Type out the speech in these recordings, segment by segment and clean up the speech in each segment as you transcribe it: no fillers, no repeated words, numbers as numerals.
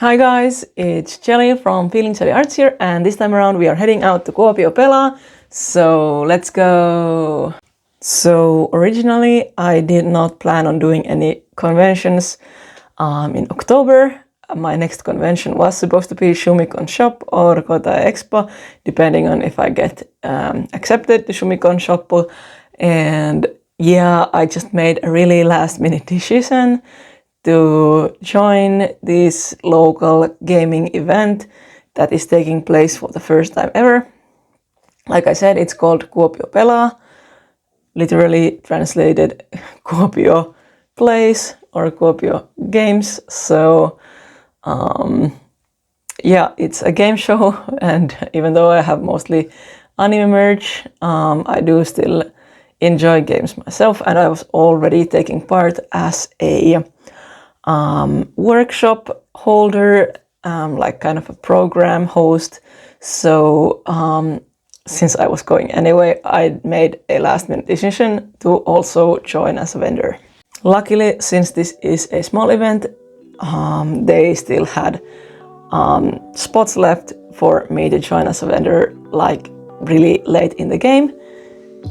Hi guys, it's Jelly from Feeling Jelly Arts here, and this time around we are heading out to Kuopio Pelaa, so let's go! So originally I did not plan on doing any conventions in October. My next convention was supposed to be Shumicon Shop or Kotae Expo, depending on if I get accepted to Shumicon Shoppu. And yeah, I just made a really last minute decision to join this local gaming event that is taking place for the first time ever. Like I said, it's called Kuopio Pelaa, literally translated Kuopio Plays or Kuopio Games. So yeah, it's a game show, and even though I have mostly anime merch, I do still enjoy games myself, and I was already taking part as a workshop holder, like kind of a program host. So since I was going anyway, I made a last minute decision to also join as a vendor. Luckily, since this is a small event, they still had spots left for me to join as a vendor, like really late in the game.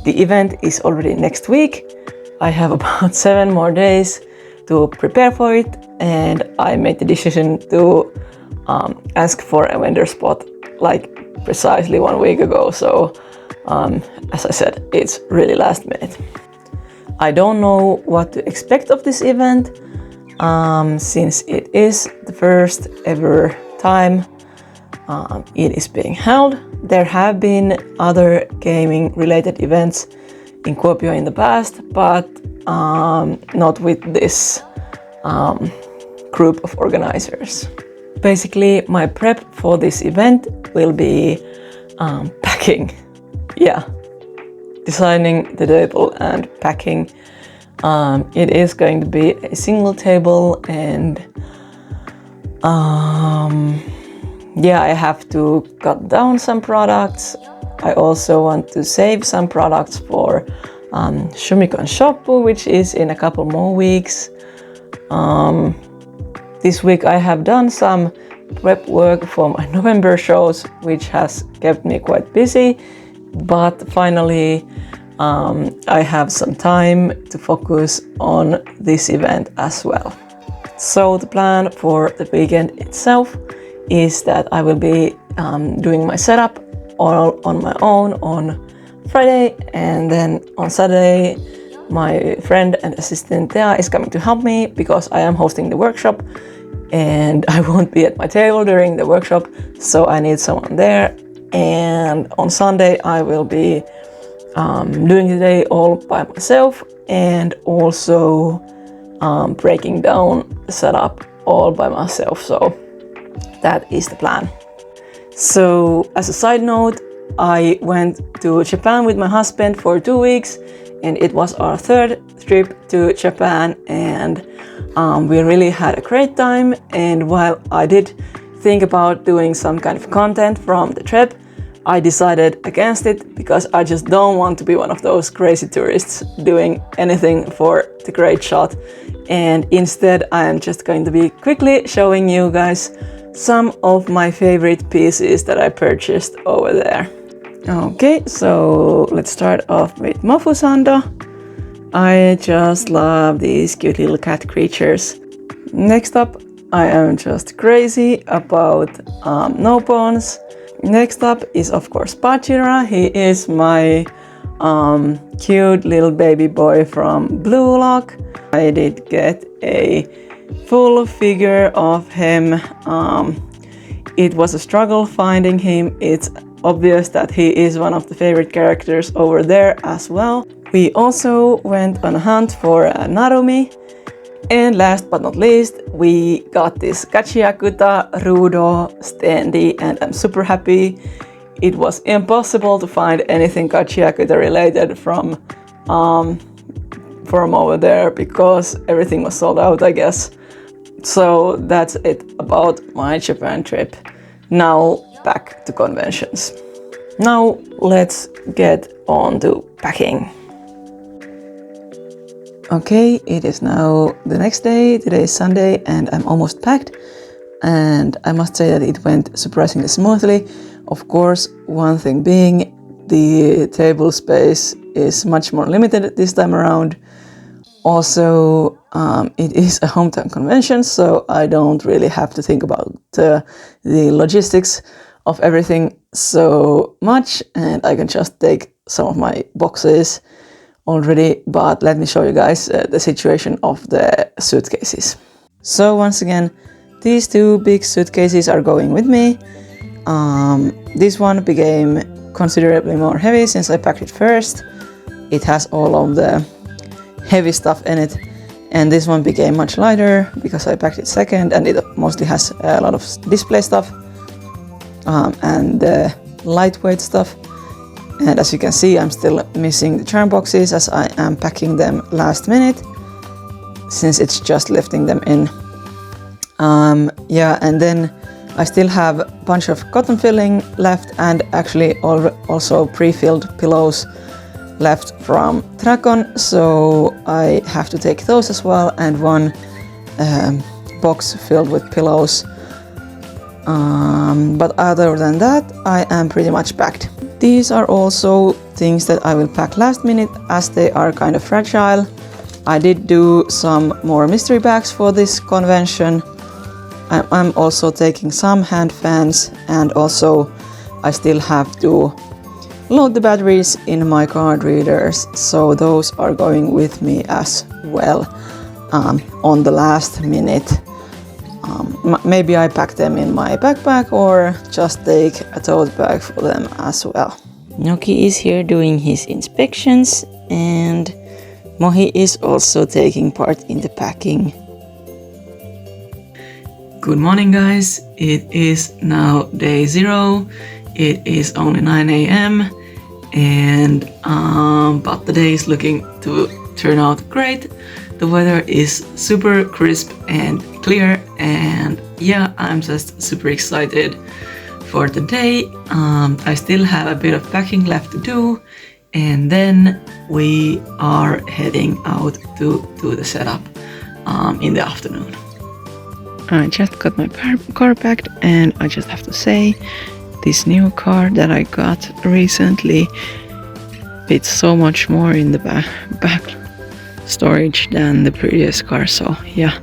The event is already next week. I have about 7 more days to prepare for it, and I made the decision to ask for a vendor spot like precisely 1 week ago. So as I said, it's really last minute. I don't know what to expect of this event, since it is the first ever time it is being held. There have been other gaming related events in Kuopio in the past, but not with this group of organizers. Basically, my prep for this event will be packing. Yeah, designing the table and packing. It is going to be a single table, and yeah, I have to cut down some products. I also want to save some products for Shumicon Shoppu, which is in a couple more weeks. This week I have done some prep work for my November shows, which has kept me quite busy, but finally I have some time to focus on this event as well. So the plan for the weekend itself is that I will be doing my setup all on my own on Friday, and then on Saturday my friend and assistant Tea is coming to help me because I am hosting the workshop and I won't be at my table during the workshop, so I need someone there. And on Sunday I will be doing the day all by myself, and also breaking down the setup all by myself. So that is the plan. So as a side note, I went to Japan with my husband for 2 weeks, and it was our 3rd trip to Japan, and we really had a great time. And while I did think about doing some kind of content from the trip, I decided against it because I just don't want to be one of those crazy tourists doing anything for the great shot. And instead I am just going to be quickly showing you guys some of my favorite pieces that I purchased over there. Okay, so let's start off with Mofusando. I just love these cute little cat creatures. Next up, I am just crazy about Nopons. Next up is of course Bajira. He is my cute little baby boy from Blue Lock. I did get a full figure of him. It was a struggle finding him. It's obvious that he is one of the favorite characters over there as well. We also went on a hunt for Narumi. And last but not least, we got this Gachiakuta Rudo standee, and I'm super happy. It was impossible to find anything Gachiakuta related from over there because everything was sold out, I guess. So that's it about my Japan trip. Now back to conventions. Now let's get on to packing. Okay, it is now the next day. Today is Sunday and I'm almost packed. and I must say that it went surprisingly smoothly. Of course, one thing being the table space is much more limited this time around. Also, it is a hometown convention, so I don't really have to think about the logistics of everything so much, and I can just take some of my boxes already. But let me show you guys the situation of the suitcases. So once again, these two big suitcases are going with me. This one became considerably more heavy since I packed it first. It has all of the heavy stuff in it, and this one became much lighter because I packed it second, and it mostly has a lot of display stuff and lightweight stuff. And as you can see, I'm still missing the charm boxes as I am packing them last minute since it's just lifting them in. Yeah, and then I still have a bunch of cotton filling left, and actually also pre-filled pillows left from Tracon, so I have to take those as well, and one box filled with pillows. But other than that, I am pretty much packed. These are also things that I will pack last minute as they are kind of fragile. I did do some more mystery bags for this convention. I'm also taking some hand fans, and also I still have to load the batteries in my card readers, so those are going with me as well on the last minute. Maybe I pack them in my backpack or just take a tote bag for them as well. Noki is here doing his inspections, and Mohi is also taking part in the packing. Good morning, guys. It is now day 0. It is only 9 a.m. and but the day is looking to turn out great. The weather is super crisp and clear, and yeah, I'm just super excited for the day. I still have a bit of packing left to do, and then we are heading out to do the setup in the afternoon. I just got my car packed, and I just have to say, this new car that I got recently fits so much more in the back storage than the previous car. So yeah,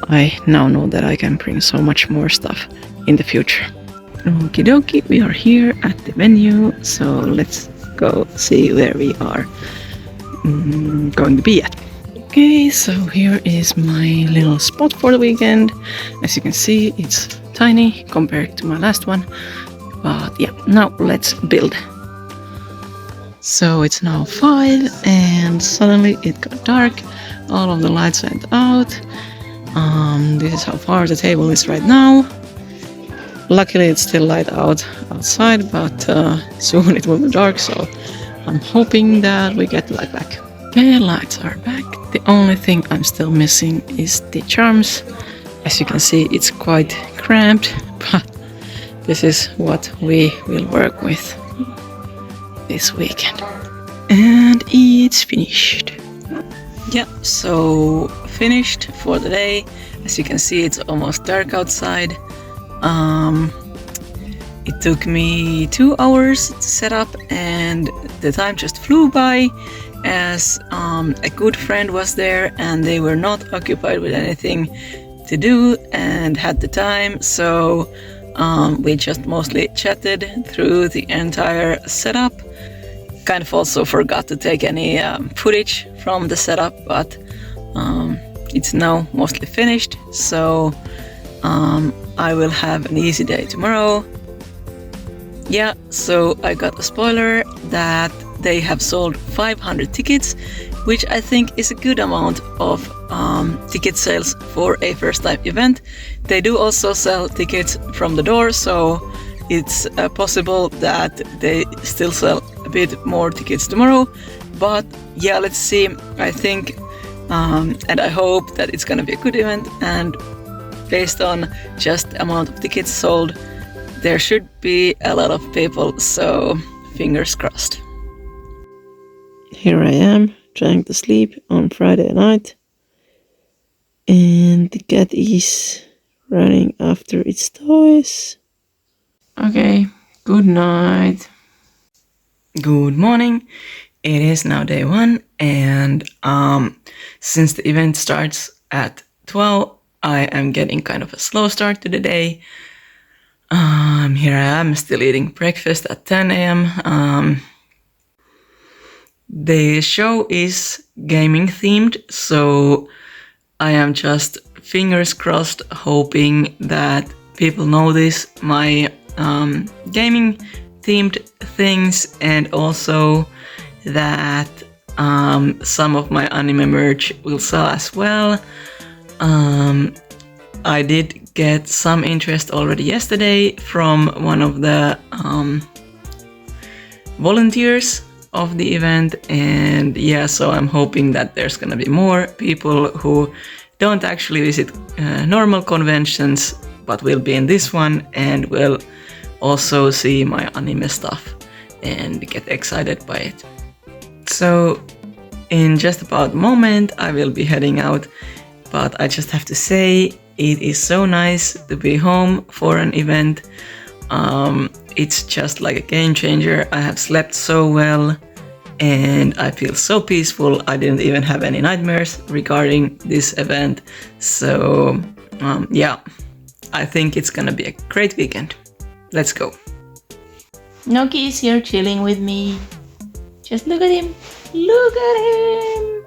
I now know that I can bring so much more stuff in the future. Okie dokie, we are here at the venue, so let's go see where we are going to be at. Okay, so here is my little spot for the weekend. As you can see, it's tiny compared to my last one. But yeah, now let's build. So it's now 5 and suddenly it got dark. All of the lights went out. This is how far the table is right now. Luckily it's still light outside, but soon it will be dark, so I'm hoping that we get the light back. Okay, lights are back. The only thing I'm still missing is the charms. As you can see, it's quite cramped, but this is what we will work with this weekend. And it's finished. Yeah, so finished for the day. As you can see, it's almost dark outside. It took me 2 hours to set up, and the time just flew by as a good friend was there, and they were not occupied with anything to do and had the time, so we just mostly chatted through the entire setup. Kind of also forgot to take any footage from the setup, but it's now mostly finished, so I will have an easy day tomorrow. Yeah, so I got a spoiler that they have sold 500 tickets, which I think is a good amount of ticket sales for a first time event. They do also sell tickets from the door, so it's possible that they still sell a bit more tickets tomorrow. But yeah, let's see. I think and I hope that it's gonna be a good event, and based on just the amount of tickets sold, there should be a lot of people, so fingers crossed. Here I am, trying to sleep on Friday night, and the cat is running after its toys. Okay, good night. Good morning. It is now day 1, and since the event starts at 12, I am getting kind of a slow start to the day. Here I am still eating breakfast at 10 a.m. The show is gaming themed, so I am just fingers crossed hoping that people notice my gaming themed things, and also that some of my anime merch will sell as well. I did get some interest already yesterday from one of the volunteers of the event, and yeah, so I'm hoping that there's gonna be more people who don't actually visit normal conventions but will be in this one and will also see my anime stuff and get excited by it. So in just about a moment I will be heading out, but I just have to say it is so nice to be home for an event. It's just like a game changer. I have slept so well and I feel so peaceful. I didn't even have any nightmares regarding this event. So yeah, I think it's gonna be a great weekend. Let's go. Noki is here chilling with me. Just look at him. Look at him.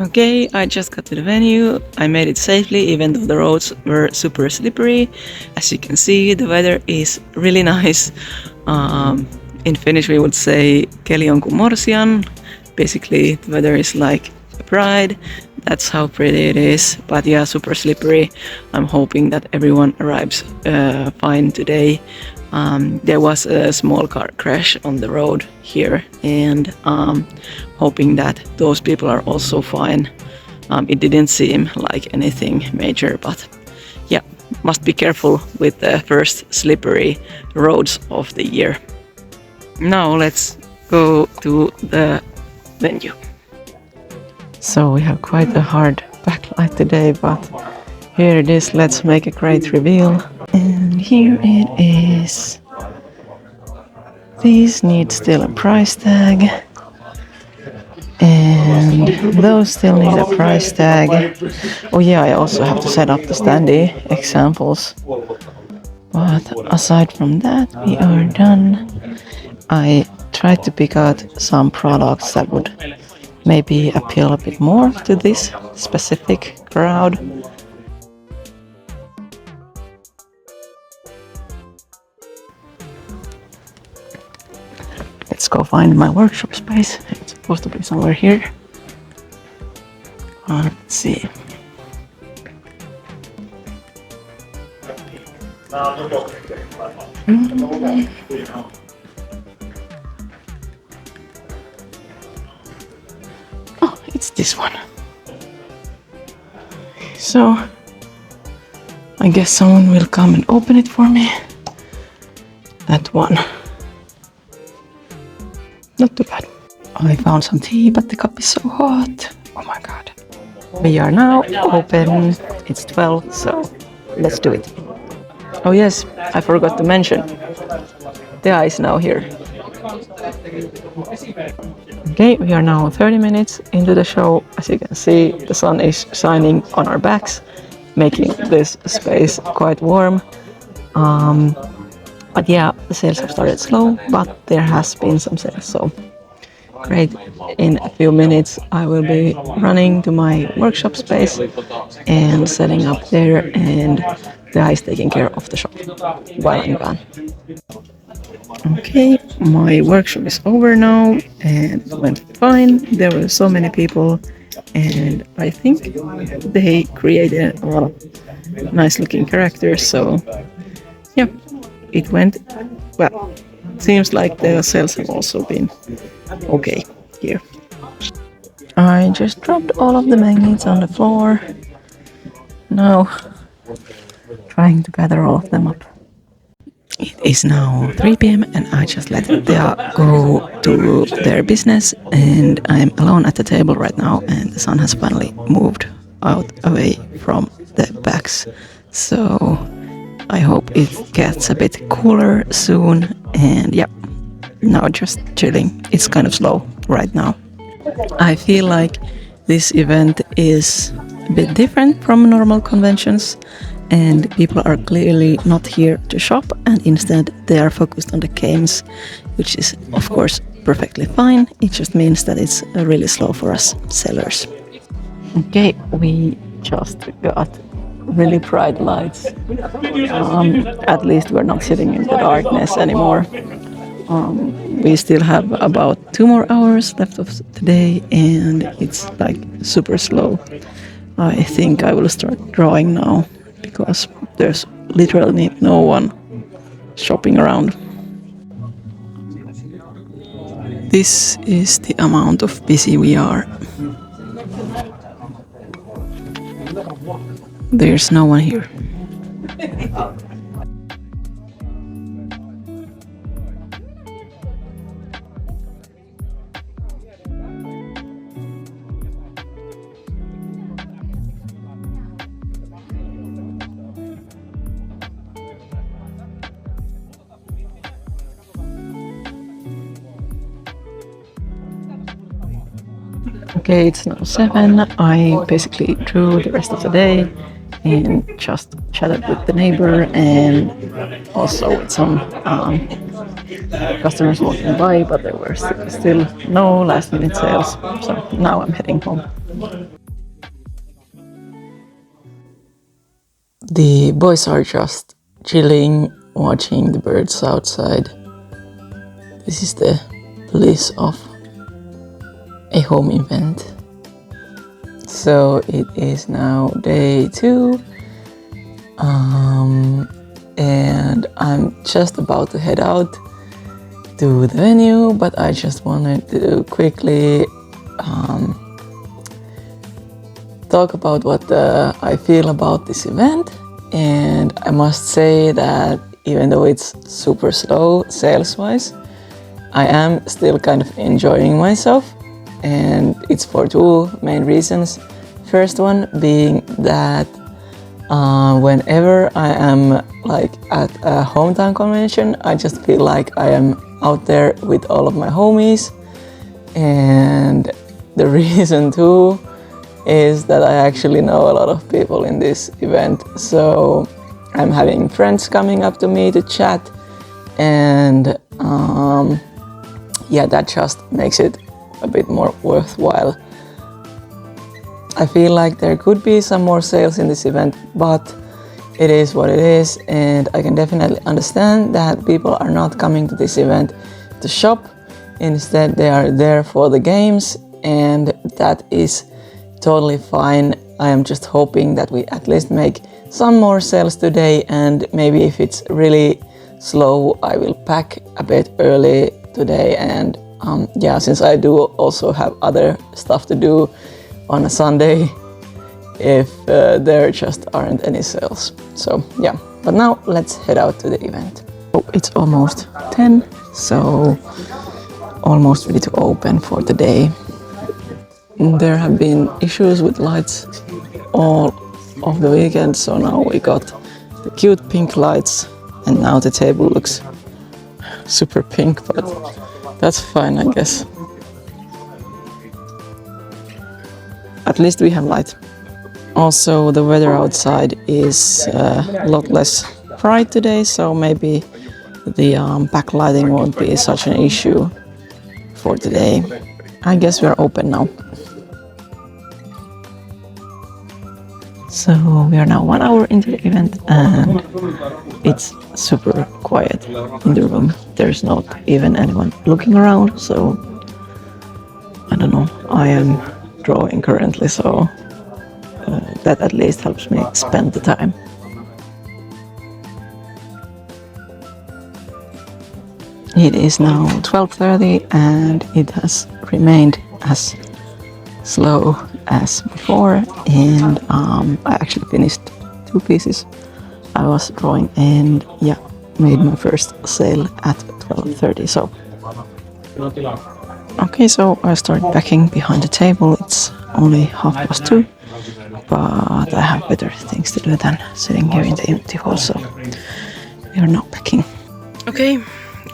Okay, I just got to the venue. I made it safely even though the roads were super slippery. As you can see, the weather is really nice. In Finnish we would say keli on kuin morsian. Basically the weather is like a bride. That's how pretty it is. But yeah, super slippery. I'm hoping that everyone arrives fine today. There was a small car crash on the road here, and hoping that those people are also fine. It didn't seem like anything major, but yeah, must be careful with the first slippery roads of the year. Now let's go to the venue. So we have quite a hard backlight today, but here it is. Let's make a great reveal. And here it is. These need still a price tag. And those still need a price tag. Oh yeah, I also have to set up the standee examples. But aside from that, we are done. I tried to pick out some products that would maybe appeal a bit more to this specific crowd. Let's go find my workshop space. It's supposed to be somewhere here. Let's see. Oh, it's this one. So, I guess someone will come and open it for me. That one. Not too bad. I found some tea, but the cup is so hot. Oh my god. We are now open. It's 12, so let's do it. Oh yes, I forgot to mention. Tea is now here. Okay, we are now 30 minutes into the show. As you can see, the sun is shining on our backs, making this space quite warm. But yeah, the sales have started slow, but there has been some sales, so great. In a few minutes I will be running to my workshop space and setting up there, and the guy is taking care of the shop while I'm gone. Okay, my workshop is over now and it went fine. There were so many people and I think they created a lot of nice looking characters, so yeah, it went well. Seems like the sales have also been okay here. I just dropped all of the magnets on the floor. Now trying to gather all of them up. It is now 3 p.m. and I just let them go to their business, and I'm alone at the table right now, and the sun has finally moved out away from the backs. So I hope it gets a bit cooler soon. And yeah, now just chilling. It's kind of slow right now. I feel like this event is a bit different from normal conventions, and people are clearly not here to shop, and instead they are focused on the games, which is of course perfectly fine. It just means that it's really slow for us sellers. Okay, we just got really bright lights. At least we're not sitting in the darkness anymore. We still have about 2 more hours left of the day, and it's like super slow. I think I will start drawing now because there's literally no one shopping around. This is the amount of busy we are. There's no one here. Okay, it's now 7. I basically drew the rest of the day and just chatted with the neighbor and also with some customers walking by, but there were still no last minute sales. So now I'm heading home. The boys are just chilling, watching the birds outside. This is the bliss of a home event. So it is now day 2, and I'm just about to head out to the venue, but I just wanted to quickly talk about what I feel about this event. And I must say that even though it's super slow sales-wise, I am still kind of enjoying myself. And it's for 2 main reasons. First one being that whenever I am like at a hometown convention, I just feel like I am out there with all of my homies. And the reason too is that I actually know a lot of people in this event. So I'm having friends coming up to me to chat, and yeah, that just makes it a bit more worthwhile. I feel like there could be some more sales in this event, but it is what it is, and I can definitely understand that people are not coming to this event to shop. Instead, they are there for the games, and that is totally fine. I am just hoping that we at least make some more sales today, and maybe if it's really slow, I will pack a bit early today. And yeah, since I do also have other stuff to do on a Sunday, if there just aren't any sales. So yeah, but now let's head out to the event. Oh, it's almost 10, so almost ready to open for the day. There have been issues with lights all of the weekend, so now we got the cute pink lights, and now the table looks super pink, but that's fine, I guess. At least we have light. Also, the weather outside is a lot less bright today, so maybe the backlighting won't be such an issue for today. I guess we are open now. So we are now 1 hour into the event, and it's super quiet in the room. There's not even anyone looking around, so I don't know. I am drawing currently, so that at least helps me spend the time. It is now 12:30, and it has remained as slow as before, and I actually finished 2 pieces I was drawing, and yeah, made my first sale at 12:30. So okay, so I started packing behind the table. It's only 2:30, but I have better things to do than sitting here in the empty hall, so we are now packing. Okay,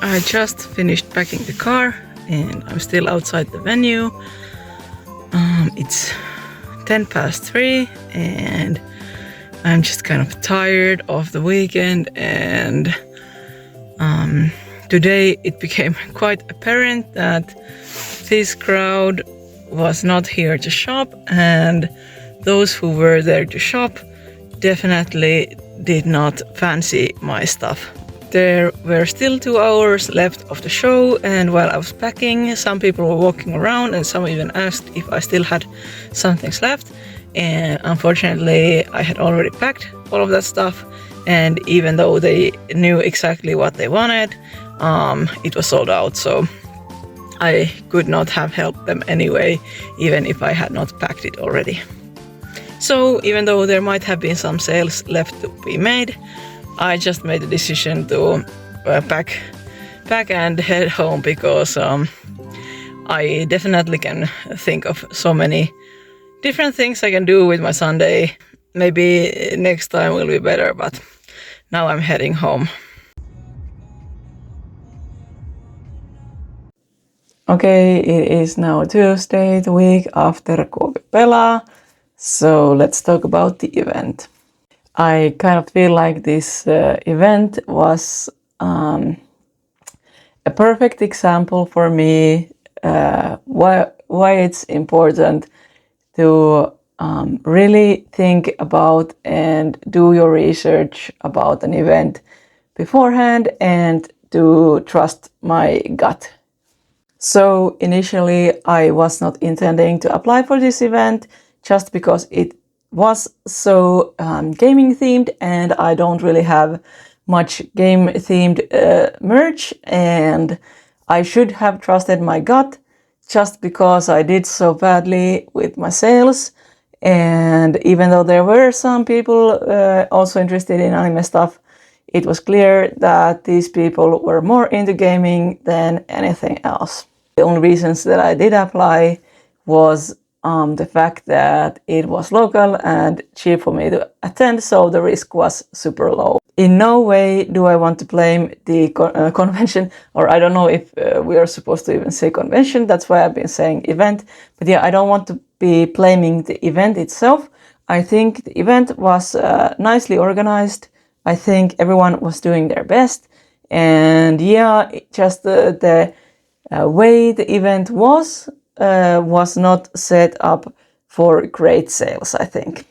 I just finished packing the car and I'm still outside the venue. It's 3:10 and I'm just kind of tired of the weekend, and today it became quite apparent that this crowd was not here to shop, and those who were there to shop definitely did not fancy my stuff. There were still 2 hours left of the show, and while I was packing, some people were walking around and some even asked if I still had some things left. And unfortunately, I had already packed all of that stuff, and even though they knew exactly what they wanted, it was sold out, so I could not have helped them anyway, even if I had not packed it already. So even though there might have been some sales left to be made, I just made the decision to pack and head home, because I definitely can think of so many different things I can do with my Sunday. Maybe next time will be better, but now I'm heading home. Okay, it is now Tuesday, the week after Kuopio Pelaa, so let's talk about the event. I kind of feel like this event was a perfect example for me why it's important to really think about and do your research about an event beforehand and to trust my gut. So initially I was not intending to apply for this event just because it was so gaming themed, and I don't really have much game themed merch, and I should have trusted my gut just because I did so badly with my sales. And even though there were some people also interested in anime stuff, it was clear that these people were more into gaming than anything else. The only reasons that I did apply was the fact that it was local and cheap for me to attend, so the risk was super low. In no way do I want to blame the convention, or I don't know if we are supposed to even say convention, that's why I've been saying event. But yeah, I don't want to be blaming the event itself. I think the event was nicely organized. I think everyone was doing their best. And yeah, just the way the event was not set up for great sales, I think.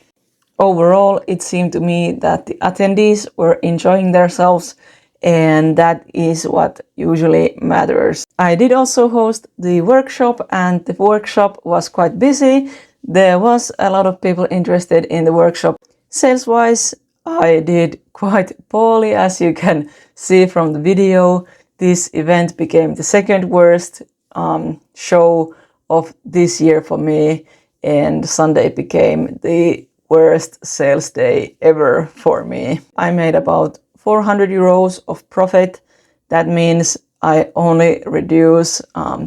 Overall, it seemed to me that the attendees were enjoying themselves, and that is what usually matters. I did also host the workshop, and the workshop was quite busy. There was a lot of people interested in the workshop. Sales-wise, I did quite poorly, as you can see from the video. This event became the second worst show of this year for me, and Sunday became the worst sales day ever for me. I made about 400 euros of profit. That means I only reduce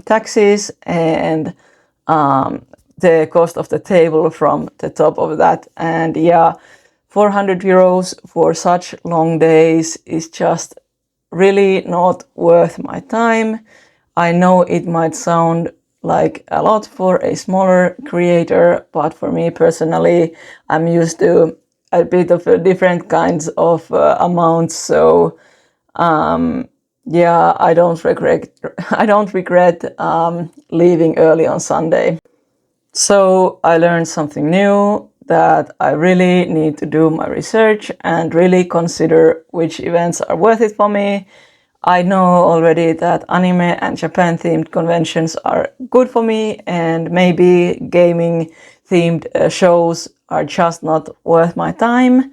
taxes and the cost of the table from the top of that. And yeah, 400 euros for such long days is just really not worth my time. I know it might sound like a lot for a smaller creator, but for me personally, I'm used to a bit of different kinds of amounts. So yeah, I don't regret leaving early on Sunday. So I learned something new, that I really need to do my research and really consider which events are worth it for me. I know already that anime and Japan themed conventions are good for me, and maybe gaming themed shows are just not worth my time.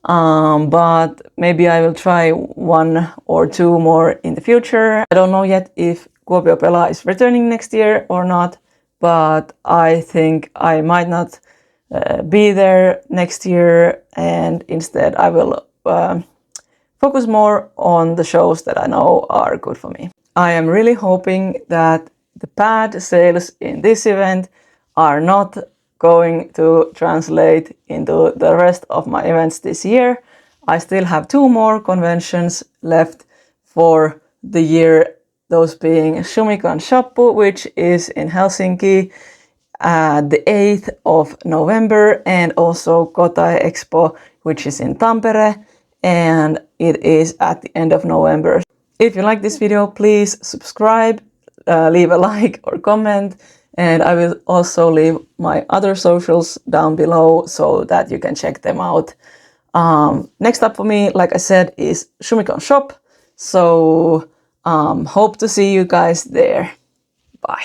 But maybe I will try 1 or 2 more in the future. I don't know yet if Kuopio Pelaa is returning next year or not, but I think I might not be there next year, and instead I will focus more on the shows that I know are good for me. I am really hoping that the bad sales in this event are not going to translate into the rest of my events this year. I still have 2 more conventions left for the year, those being Shumicon Shoppu, which is in Helsinki the 8th of November, and also Kotae Expo, which is in Tampere, and it is at the end of November. If you like this video, please subscribe, leave a like or comment, and I will also leave my other socials down below so that you can check them out. Next up for me, like I said, is Shumicon Shop, so hope to see you guys there. Bye.